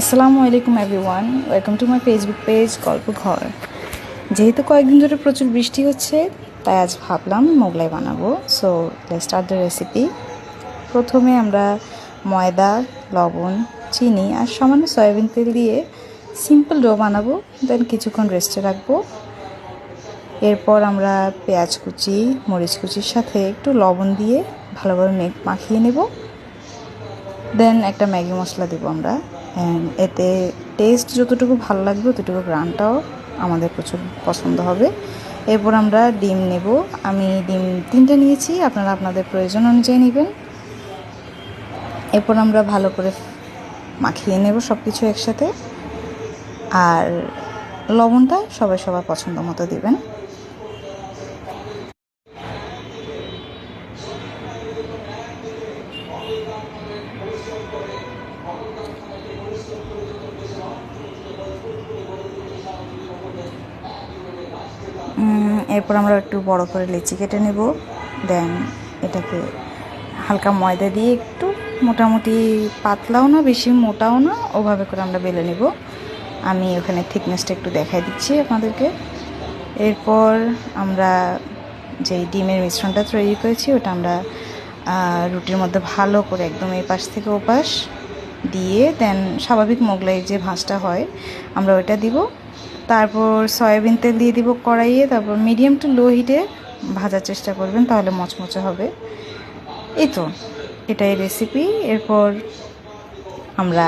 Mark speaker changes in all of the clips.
Speaker 1: আসসালামু আলাইকুম everyone, welcome to my Facebook page গল্প ঘর। যেহেতু কয়েকদিন ধরে প্রচুর বৃষ্টি হচ্ছে, তাই আজ ভাবলাম মোগলাই বানাবো। So let's start the recipe. প্রথমে আমরা ময়দা, লবণ, চিনি আর সামান্য সয়াবিন তেল দিয়ে সিম্পল ডো বানাবো, দেন কিছুক্ষণ রেস্টে রাখবো। এরপর আমরা পেঁয়াজ কুচি, মরিচ কুচির সাথে একটু লবণ দিয়ে ভালোভাবে মাখিয়ে নেব। দেন একটা ম্যাগি মশলা দেবো আমরা। এতে টেস্ট যতটুকু ভালো লাগবে ততটুকু গ্রানটাও আমাদের প্রচুর পছন্দ হবে। এরপর আমরা ডিম নেব। আমি ডিম 3টা নিয়েছি, আপনারা আপনাদের প্রয়োজন অনুযায়ী নেবেন। এরপর আমরা ভালো করে মাখিয়ে নেব সব কিছু একসাথে। আর লবণটা সবার পছন্দ মতো দিবেন। এরপর আমরা একটু বড় করে লিচি কেটে নেব। দেন এটাকে হালকা ময়দা দিয়ে একটু মোটামুটি পাতলাও না বেশি মোটাও না, ওভাবে করে আমরা বেলে নেব। আমি ওখানে থিকনেসটা একটু দেখাই দিচ্ছি আপনাদেরকে। এরপর আমরা যেই ডিমের মিশ্রণটা তৈরি করেছি ওটা আমরা রুটির মধ্যে ভালো করে একদম এই পাশ থেকে ও পাশ দিয়ে দেন স্বাভাবিক মোগলাইয়ের যে ভাঁজটা হয় আমরা ওইটা দিব। তারপর সয়াবিন তেল দিয়ে দিব কড়াইয়ে। তারপর মিডিয়াম টু লো হিটে ভাজার চেষ্টা করবেন, তাহলে মচমচে হবে। এই তো এটাই রেসিপি। এরপর আমরা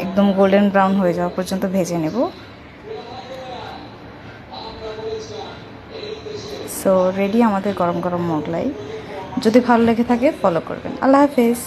Speaker 1: একদম গোল্ডেন ব্রাউন হয়ে যাওয়া পর্যন্ত ভেজে নেব। সো রেডি আমাদের গরম গরম মোগলাই। যদি ভালো লেগে থাকে ফলো করবেন। আল্লাহ হাফেজ।